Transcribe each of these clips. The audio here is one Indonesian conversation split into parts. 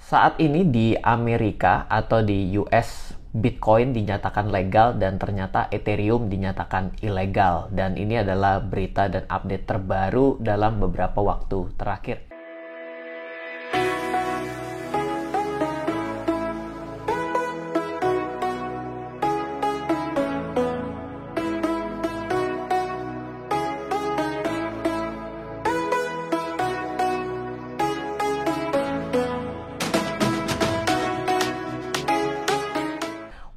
Saat ini di Amerika atau di US, Bitcoin dinyatakan legal dan ternyata Ethereum dinyatakan ilegal. Dan ini adalah berita dan update terbaru dalam beberapa waktu terakhir.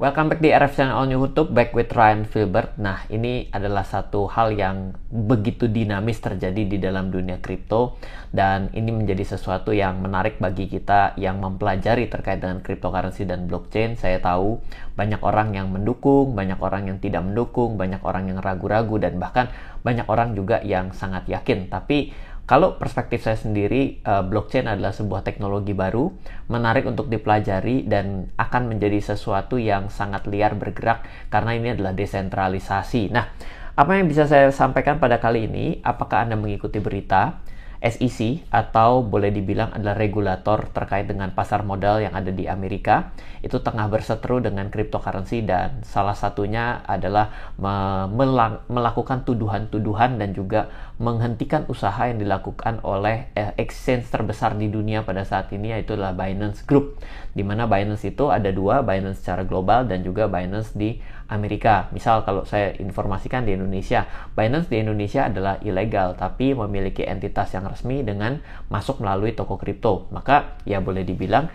Welcome back di RF Channel on YouTube, back with Ryan Filbert. Nah, ini adalah satu hal yang begitu dinamis terjadi di dalam dunia kripto, dan ini menjadi sesuatu yang menarik bagi kita yang mempelajari terkait dengan cryptocurrency dan blockchain. Saya tahu banyak orang yang mendukung, banyak orang yang tidak mendukung, banyak orang yang ragu-ragu, dan bahkan banyak orang juga yang sangat yakin. Tapi kalau perspektif saya sendiri, blockchain adalah sebuah teknologi baru, menarik untuk dipelajari dan akan menjadi sesuatu yang sangat liar bergerak karena ini adalah desentralisasi. Nah, apa yang bisa saya sampaikan pada kali ini? Apakah Anda mengikuti berita? SEC atau boleh dibilang adalah regulator terkait dengan pasar modal yang ada di Amerika itu tengah berseteru dengan cryptocurrency, dan salah satunya adalah melakukan tuduhan-tuduhan dan juga menghentikan usaha yang dilakukan oleh exchange terbesar di dunia pada saat ini, yaitu adalah Binance Group, di mana Binance itu ada dua, Binance secara global dan juga Binance di Amerika. Misal kalau saya informasikan di Indonesia, Binance di Indonesia adalah ilegal tapi memiliki entitas yang resmi dengan masuk melalui toko kripto. Maka ya boleh dibilang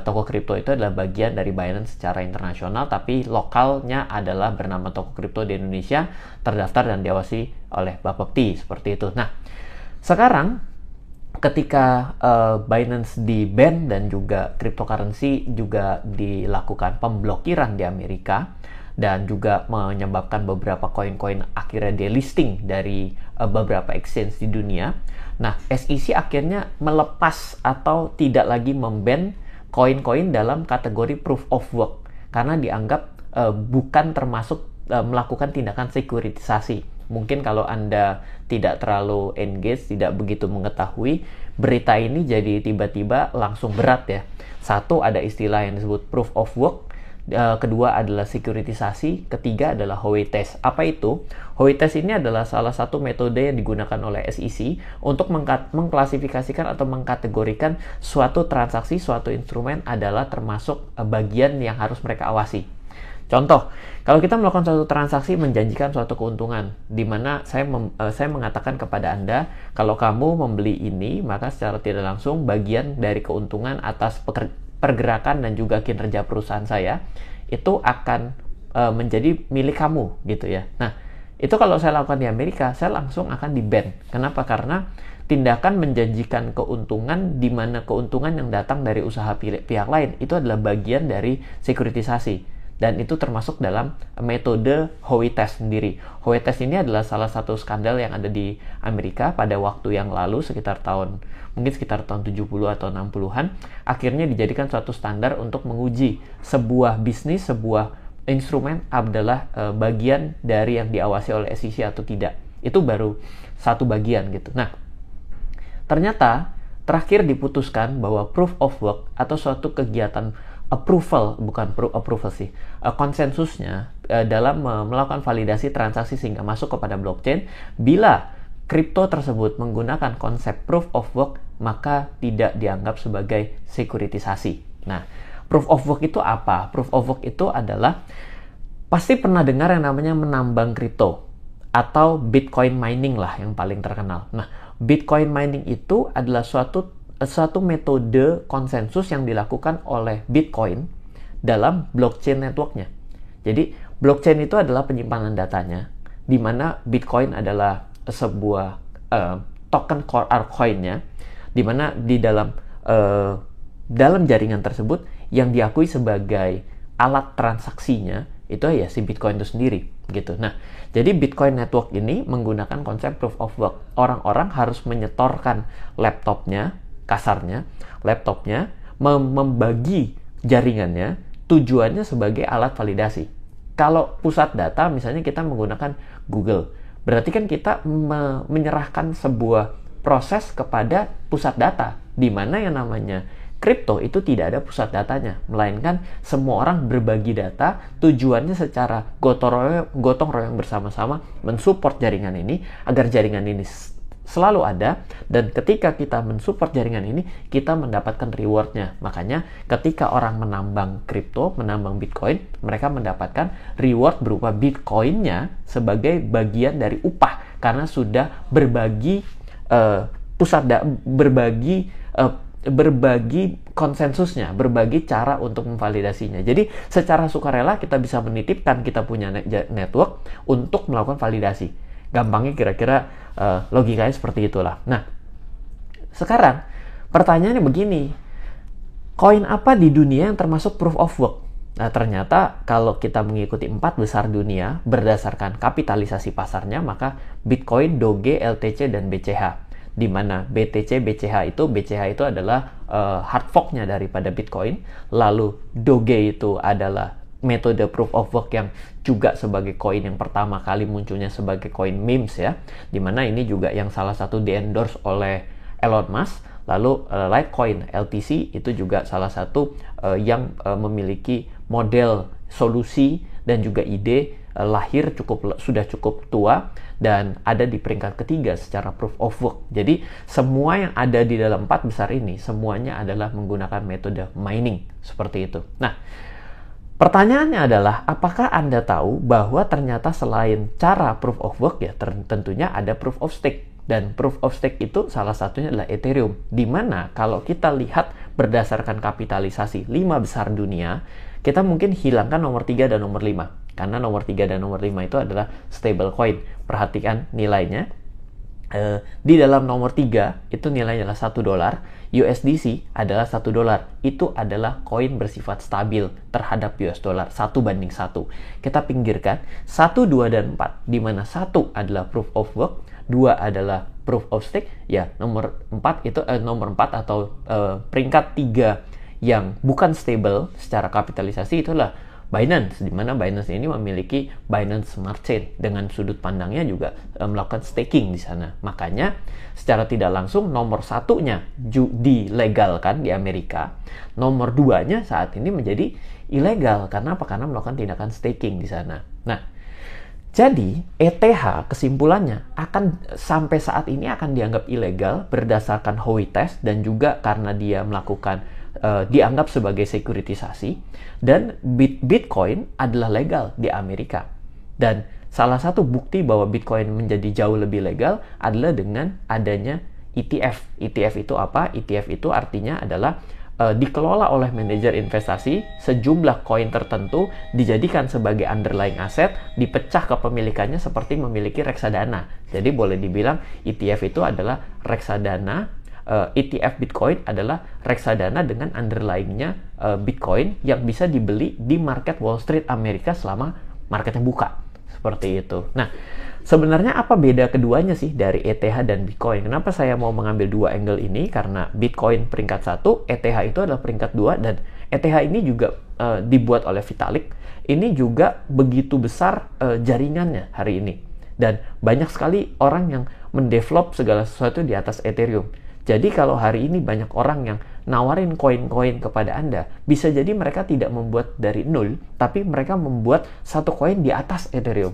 toko kripto itu adalah bagian dari Binance secara internasional, tapi lokalnya adalah bernama toko kripto di Indonesia, terdaftar dan diawasi oleh Bapepti, seperti itu. Nah, sekarang ketika Binance di-ban dan juga cryptocurrency juga dilakukan pemblokiran di Amerika, dan juga menyebabkan beberapa koin-koin akhirnya delisting dari beberapa exchange di dunia. Nah, SEC akhirnya melepas atau tidak lagi memban koin-koin dalam kategori proof of work karena dianggap bukan termasuk melakukan tindakan sekuritisasi. Mungkin kalau Anda tidak terlalu engage, tidak begitu mengetahui, berita ini jadi tiba-tiba langsung berat ya. Satu, ada istilah yang disebut proof of work. Kedua adalah sekuritisasi, ketiga adalah Howey Test. Apa itu? Howey Test ini adalah salah satu metode yang digunakan oleh SEC untuk mengklasifikasikan atau mengkategorikan suatu transaksi, suatu instrumen adalah termasuk bagian yang harus mereka awasi. Contoh, kalau kita melakukan suatu transaksi menjanjikan suatu keuntungan, di mana saya mengatakan kepada Anda, kalau kamu membeli ini, maka secara tidak langsung bagian dari keuntungan atas pergerakan dan juga kinerja perusahaan saya itu akan menjadi milik kamu gitu ya. Nah, itu kalau saya lakukan di Amerika, saya langsung akan di-ban. Kenapa? Karena tindakan menjanjikan keuntungan di mana keuntungan yang datang dari usaha pihak lain itu adalah bagian dari sekuritisasi. Dan itu termasuk dalam metode Howey Test sendiri. Howey Test ini adalah salah satu skandal yang ada di Amerika pada waktu yang lalu, sekitar tahun 70 atau 60-an. Akhirnya dijadikan suatu standar untuk menguji sebuah bisnis, sebuah instrumen adalah bagian dari yang diawasi oleh SEC atau tidak. Itu baru satu bagian gitu. Nah, ternyata terakhir diputuskan bahwa proof of work atau suatu kegiatan konsensusnya dalam melakukan validasi transaksi sehingga masuk kepada blockchain, bila kripto tersebut menggunakan konsep proof of work, maka tidak dianggap sebagai sekuritisasi. Nah, proof of work itu apa? Proof of work itu adalah, pasti pernah dengar yang namanya menambang kripto atau Bitcoin mining lah yang paling terkenal. Nah, Bitcoin mining itu adalah suatu metode konsensus yang dilakukan oleh Bitcoin dalam blockchain networknya. Jadi, blockchain itu adalah penyimpanan datanya, di mana Bitcoin adalah sebuah token core coin-nya, di mana di dalam jaringan tersebut yang diakui sebagai alat transaksinya itu ya si Bitcoin itu sendiri gitu. Nah, jadi Bitcoin network ini menggunakan konsep proof of work. Orang-orang harus menyetorkan laptopnya, kasarnya, laptopnya, membagi jaringannya, tujuannya sebagai alat validasi. Kalau pusat data, misalnya kita menggunakan Google, berarti kan kita menyerahkan sebuah proses kepada pusat data, di mana yang namanya kripto itu tidak ada pusat datanya, melainkan semua orang berbagi data, tujuannya secara gotong royong bersama-sama mensupport jaringan ini agar jaringan ini selalu ada, dan ketika kita mensupport jaringan ini, kita mendapatkan rewardnya. Makanya ketika orang menambang kripto, menambang Bitcoin, mereka mendapatkan reward berupa Bitcoinnya sebagai bagian dari upah, karena sudah berbagi berbagi konsensusnya, berbagi cara untuk memvalidasinya. Jadi secara sukarela kita bisa menitipkan kita punya network untuk melakukan validasi. Gampangnya kira-kira logikanya seperti itulah. Nah, sekarang pertanyaannya begini, koin apa di dunia yang termasuk proof of work? Nah, ternyata kalau kita mengikuti 4 besar dunia berdasarkan kapitalisasi pasarnya, maka Bitcoin, Doge, LTC, dan BCH. Di mana BTC, BCH itu adalah hard fork-nya daripada Bitcoin. Lalu Doge itu adalah metode proof of work yang juga sebagai koin yang pertama kali munculnya sebagai koin memes ya. Dimana ini juga yang salah satu di-endorse oleh Elon Musk. Lalu Litecoin, LTC itu juga salah satu yang memiliki model solusi dan juga ide lahir sudah cukup tua dan ada di peringkat ketiga secara proof of work. Jadi semua yang ada di dalam 4 besar ini semuanya adalah menggunakan metode mining seperti itu. Nah, pertanyaannya adalah, apakah Anda tahu bahwa ternyata selain cara proof of work ya, tentunya ada proof of stake. Dan proof of stake itu salah satunya adalah Ethereum. Dimana kalau kita lihat berdasarkan kapitalisasi 5 besar dunia, kita mungkin hilangkan nomor 3 dan nomor 5. Karena nomor 3 dan nomor 5 itu adalah stable coin. Perhatikan nilainya. Di dalam nomor 3 itu nilainya adalah $1. USDC adalah $1. Itu adalah koin bersifat stabil terhadap US dollar 1:1. Kita pinggirkan 1, 2, dan 4. Di mana 1 adalah proof of work, 2 adalah proof of stake. Ya, nomor 4 itu nomor 4 atau peringkat 3 yang bukan stable secara kapitalisasi itulah Binance, di mana Binance ini memiliki Binance Smart Chain dengan sudut pandangnya juga melakukan staking di sana. Makanya secara tidak langsung nomor 1-nya dilegalkan di Amerika, nomor 2-nya saat ini menjadi ilegal. Karena apa? Karena melakukan tindakan staking di sana. Nah, jadi ETH kesimpulannya akan sampai saat ini akan dianggap ilegal berdasarkan Howey Test dan juga karena dia melakukan dianggap sebagai sekuritisasi, dan Bitcoin adalah legal di Amerika. Dan salah satu bukti bahwa Bitcoin menjadi jauh lebih legal adalah dengan adanya ETF. ETF itu apa? ETF itu artinya adalah dikelola oleh manajer investasi, sejumlah koin tertentu dijadikan sebagai underlying aset, dipecah kepemilikannya seperti memiliki reksadana. Jadi boleh dibilang ETF itu adalah reksadana. ETF Bitcoin adalah reksadana dengan underlying-nya Bitcoin yang bisa dibeli di market Wall Street Amerika selama marketnya buka. Seperti itu. Nah, sebenarnya apa beda keduanya sih dari ETH dan Bitcoin? Kenapa saya mau mengambil dua angle ini? Karena Bitcoin peringkat 1, ETH itu adalah peringkat 2, dan ETH ini juga dibuat oleh Vitalik. Ini juga begitu besar jaringannya hari ini. Dan banyak sekali orang yang mendevelop segala sesuatu di atas Ethereum. Jadi kalau hari ini banyak orang yang nawarin koin-koin kepada Anda, bisa jadi mereka tidak membuat dari nol, tapi mereka membuat satu koin di atas Ethereum.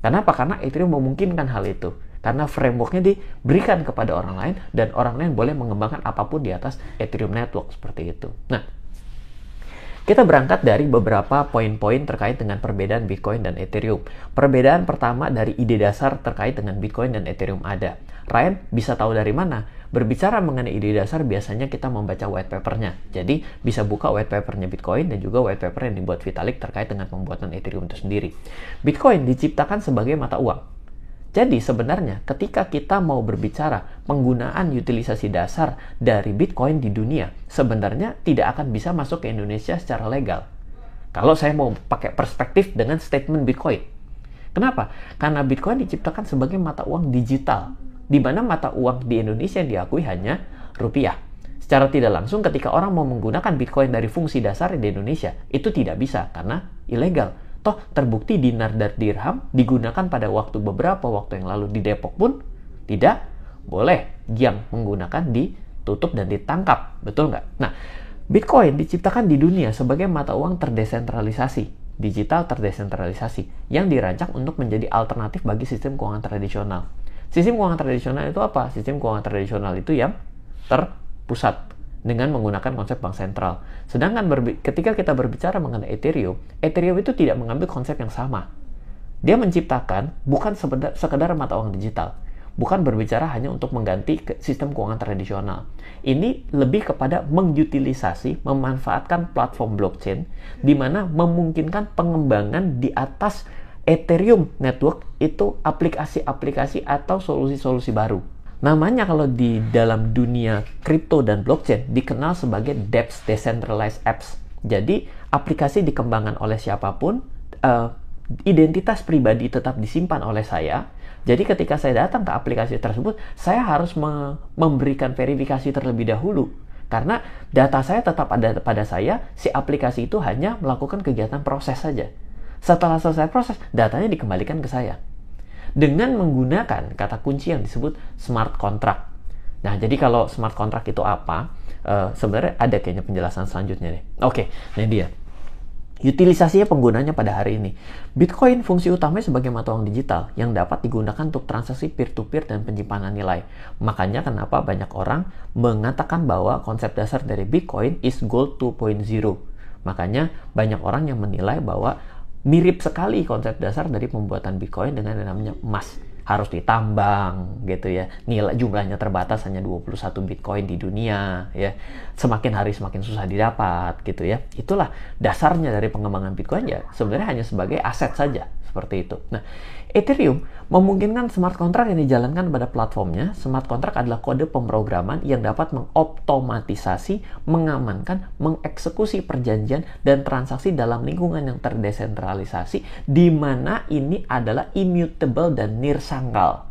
Kenapa? Karena Ethereum memungkinkan hal itu. Karena frameworknya diberikan kepada orang lain, dan orang lain boleh mengembangkan apapun di atas Ethereum Network, seperti itu. Nah, kita berangkat dari beberapa poin-poin terkait dengan perbedaan Bitcoin dan Ethereum. Perbedaan pertama dari ide dasar terkait dengan Bitcoin dan Ethereum ada. Ryan bisa tahu dari mana? Berbicara mengenai ide dasar, biasanya kita membaca white paper-nya. Jadi, bisa buka white paper-nya Bitcoin dan juga white paper yang dibuat Vitalik terkait dengan pembuatan Ethereum itu sendiri. Bitcoin diciptakan sebagai mata uang. Jadi sebenarnya ketika kita mau berbicara penggunaan utilisasi dasar dari Bitcoin di dunia, sebenarnya tidak akan bisa masuk ke Indonesia secara legal. Kalau saya mau pakai perspektif dengan statement Bitcoin. Kenapa? Karena Bitcoin diciptakan sebagai mata uang digital, di mana mata uang di Indonesia yang diakui hanya rupiah. Secara tidak langsung ketika orang mau menggunakan Bitcoin dari fungsi dasar di Indonesia, itu tidak bisa karena ilegal. Toh terbukti dinar dan dirham digunakan pada beberapa waktu yang lalu di Depok pun tidak boleh yang menggunakan di ditutup dan ditangkap, betul nggak? Nah, Bitcoin diciptakan di dunia sebagai mata uang terdesentralisasi, digital terdesentralisasi, yang dirancang untuk menjadi alternatif bagi sistem keuangan tradisional. Sistem keuangan tradisional itu apa? Sistem keuangan tradisional itu yang terpusat dengan menggunakan konsep bank sentral. Sedangkan ketika kita berbicara mengenai Ethereum itu tidak mengambil konsep yang sama. Dia menciptakan bukan sekedar mata uang digital, bukan berbicara hanya untuk mengganti sistem keuangan tradisional. Ini lebih kepada mengutilisasi, memanfaatkan platform blockchain, di mana memungkinkan pengembangan di atas Ethereum network itu aplikasi-aplikasi atau solusi-solusi baru. Namanya kalau di dalam dunia kripto dan blockchain dikenal sebagai DApps, Decentralized Apps. Jadi aplikasi dikembangkan oleh siapapun, identitas pribadi tetap disimpan oleh saya. Jadi ketika saya datang ke aplikasi tersebut, saya harus memberikan verifikasi terlebih dahulu. Karena data saya tetap ada pada saya, si aplikasi itu hanya melakukan kegiatan proses saja. Setelah selesai proses, datanya dikembalikan ke saya. Dengan menggunakan kata kunci yang disebut smart contract. Nah, jadi kalau smart contract itu apa? Sebenarnya ada kayaknya penjelasan selanjutnya nih. Oke, ini dia. Utilisasinya penggunanya pada hari ini. Bitcoin fungsi utamanya sebagai mata uang digital yang dapat digunakan untuk transaksi peer-to-peer dan penyimpanan nilai. Makanya kenapa banyak orang mengatakan bahwa konsep dasar dari Bitcoin is gold 2.0. Makanya banyak orang yang menilai bahwa mirip sekali konsep dasar dari pembuatan Bitcoin dengan yang namanya emas. Harus ditambang gitu ya. Nilai jumlahnya terbatas, hanya 21 Bitcoin di dunia ya. Semakin hari semakin susah didapat gitu ya. Itulah dasarnya dari pengembangan Bitcoin ya. Sebenarnya hanya sebagai aset saja seperti itu. Nah, Ethereum memungkinkan smart contract yang dijalankan pada platformnya. Smart contract adalah kode pemrograman yang dapat mengoptomatisasi, mengamankan, mengeksekusi perjanjian dan transaksi dalam lingkungan yang terdesentralisasi, di mana ini adalah immutable dan nirsangkal.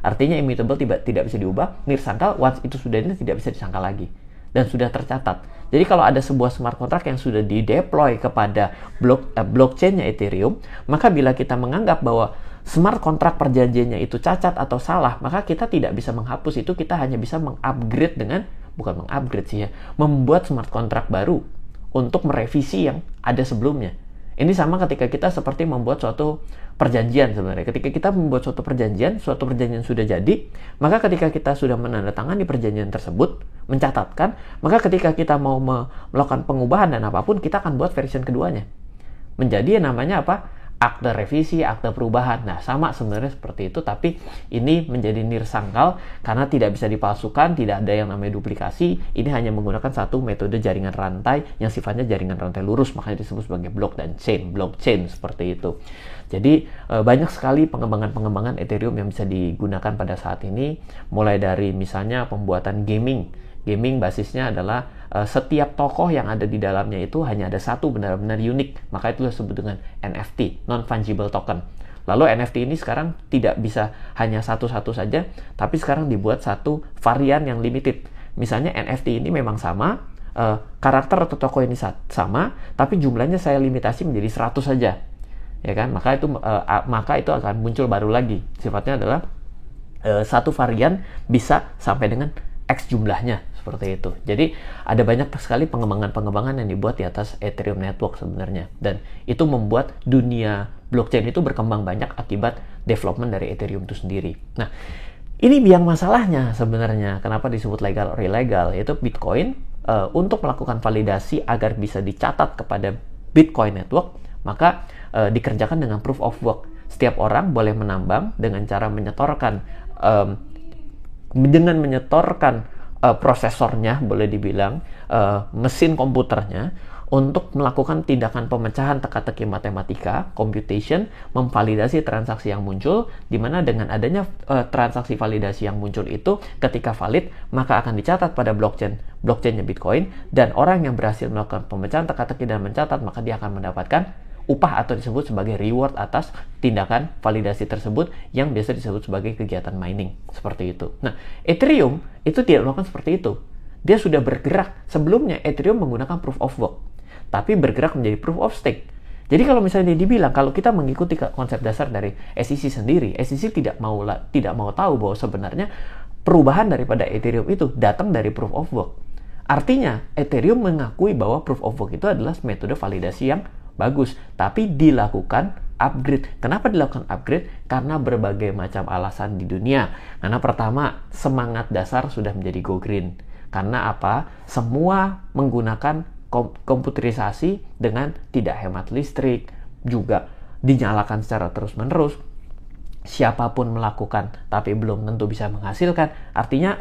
Artinya immutable tidak bisa diubah, nirsangkal once itu sudah ini tidak bisa disangkal lagi dan sudah tercatat. Jadi kalau ada sebuah smart contract yang sudah di-deploy kepada blockchain-nya Ethereum, maka bila kita menganggap bahwa smart contract perjanjiannya itu cacat atau salah, maka kita tidak bisa menghapus itu, kita hanya bisa mengupgrade dengan, bukan mengupgrade sih ya, membuat smart contract baru untuk merevisi yang ada sebelumnya. Ini sama ketika kita seperti membuat suatu perjanjian sebenarnya. Ketika kita membuat suatu perjanjian sudah jadi, maka ketika kita sudah menandatangani perjanjian tersebut, mencatatkan, maka ketika kita mau melakukan pengubahan dan apapun, kita akan buat versi keduanya. Menjadi yang namanya apa? Akte revisi, akte perubahan. Nah, sama sebenarnya seperti itu, tapi ini menjadi nirsangkal karena tidak bisa dipalsukan, tidak ada yang namanya duplikasi. Ini hanya menggunakan satu metode jaringan rantai yang sifatnya jaringan rantai lurus, makanya disebut sebagai blockchain seperti itu. Jadi banyak sekali pengembangan Ethereum yang bisa digunakan pada saat ini, mulai dari misalnya pembuatan gaming basisnya adalah setiap tokoh yang ada di dalamnya itu hanya ada satu benar-benar unik, maka itu disebut dengan NFT, non-fungible token. Lalu NFT ini sekarang tidak bisa hanya satu-satu saja, tapi sekarang dibuat satu varian yang limited. Misalnya NFT ini memang sama, karakter atau tokoh ini sama, tapi jumlahnya saya limitasi menjadi 100 saja. Ya kan? Maka itu akan muncul baru lagi. Sifatnya adalah satu varian bisa sampai dengan X jumlahnya, seperti itu. Jadi ada banyak sekali pengembangan yang dibuat di atas Ethereum network sebenarnya, dan itu membuat dunia blockchain itu berkembang banyak akibat development dari Ethereum itu sendiri. Nah, ini yang masalahnya sebenarnya kenapa disebut legal or illegal, yaitu Bitcoin untuk melakukan validasi agar bisa dicatat kepada Bitcoin network, maka dikerjakan dengan proof of work. Setiap orang boleh menambang dengan cara menyetorkan prosesornya, boleh dibilang mesin komputernya, untuk melakukan tindakan pemecahan teka-teki matematika, computation, memvalidasi transaksi yang muncul, di mana dengan adanya transaksi validasi yang muncul itu, ketika valid, maka akan dicatat pada blockchainnya Bitcoin, dan orang yang berhasil melakukan pemecahan teka-teki dan mencatat, maka dia akan mendapatkan upah atau disebut sebagai reward atas tindakan validasi tersebut yang biasa disebut sebagai kegiatan mining, seperti itu. Nah, Ethereum itu tidak melakukan seperti itu. Dia sudah bergerak. Sebelumnya Ethereum menggunakan proof of work, tapi bergerak menjadi proof of stake. Jadi kalau misalnya dibilang, kalau kita mengikuti konsep dasar dari SEC sendiri, SEC tidak mau tahu bahwa sebenarnya perubahan daripada Ethereum itu datang dari proof of work. Artinya, Ethereum mengakui bahwa proof of work itu adalah metode validasi yang bagus, tapi dilakukan upgrade. Kenapa dilakukan upgrade? Karena berbagai macam alasan di dunia. Karena pertama, semangat dasar sudah menjadi go green. Karena apa? Semua menggunakan komputerisasi dengan tidak hemat listrik, juga dinyalakan secara terus-menerus. Siapapun melakukan, tapi belum tentu bisa menghasilkan. Artinya,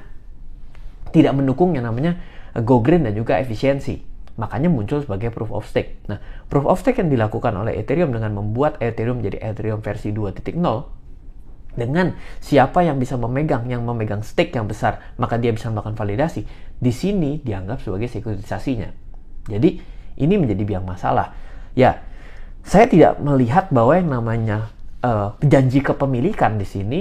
tidak mendukung yang namanya go green dan juga efisiensi. Makanya muncul sebagai proof of stake. Nah, proof of stake yang dilakukan oleh Ethereum dengan membuat Ethereum menjadi Ethereum versi 2.0, dengan siapa yang bisa memegang stake yang besar, maka dia bisa melakukan validasi. Di sini dianggap sebagai sekuritisasinya. Jadi, ini menjadi biang masalah. Ya, saya tidak melihat bahwa yang namanya janji kepemilikan di sini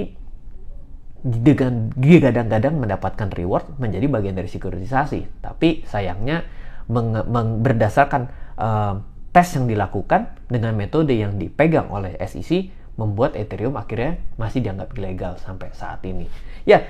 dengan gadang-gadang mendapatkan reward menjadi bagian dari sekuritisasi. Tapi sayangnya berdasarkan tes yang dilakukan dengan metode yang dipegang oleh SEC membuat Ethereum akhirnya masih dianggap ilegal sampai saat ini. Ya,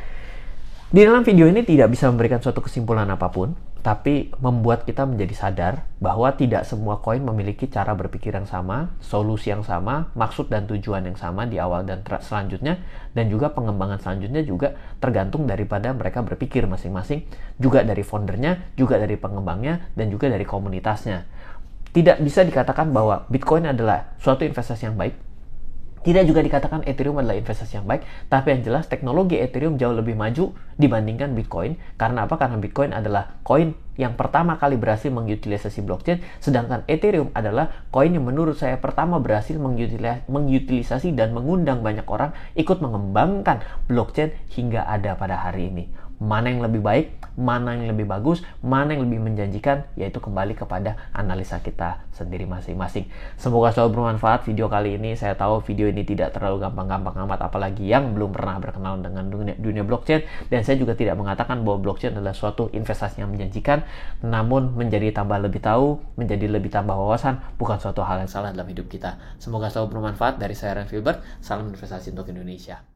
di dalam video ini tidak bisa memberikan suatu kesimpulan apapun, tapi membuat kita menjadi sadar bahwa tidak semua koin memiliki cara berpikir yang sama, solusi yang sama, maksud dan tujuan yang sama di awal dan selanjutnya, dan juga pengembangan selanjutnya juga tergantung daripada mereka berpikir masing-masing, juga dari foundernya, juga dari pengembangnya, dan juga dari komunitasnya. Tidak bisa dikatakan bahwa Bitcoin adalah suatu investasi yang baik, tidak juga dikatakan Ethereum adalah investasi yang baik, tapi yang jelas teknologi Ethereum jauh lebih maju dibandingkan Bitcoin. Karena apa? Karena Bitcoin adalah koin yang pertama kali berhasil mengutilisasi blockchain, sedangkan Ethereum adalah koin yang menurut saya pertama berhasil mengutilisasi dan mengundang banyak orang ikut mengembangkan blockchain hingga ada pada hari ini. Mana yang lebih baik, mana yang lebih bagus, mana yang lebih menjanjikan, yaitu kembali kepada analisa kita sendiri masing-masing. Semoga selalu bermanfaat video kali ini. Saya tahu video ini tidak terlalu gampang-gampang amat, apalagi yang belum pernah berkenalan dengan dunia blockchain. Dan saya juga tidak mengatakan bahwa blockchain adalah suatu investasi yang menjanjikan, namun menjadi tambah lebih tahu, menjadi lebih tambah wawasan, bukan suatu hal yang salah dalam hidup kita. Semoga selalu bermanfaat. Dari saya, Ryan Filbert. Salam investasi untuk Indonesia.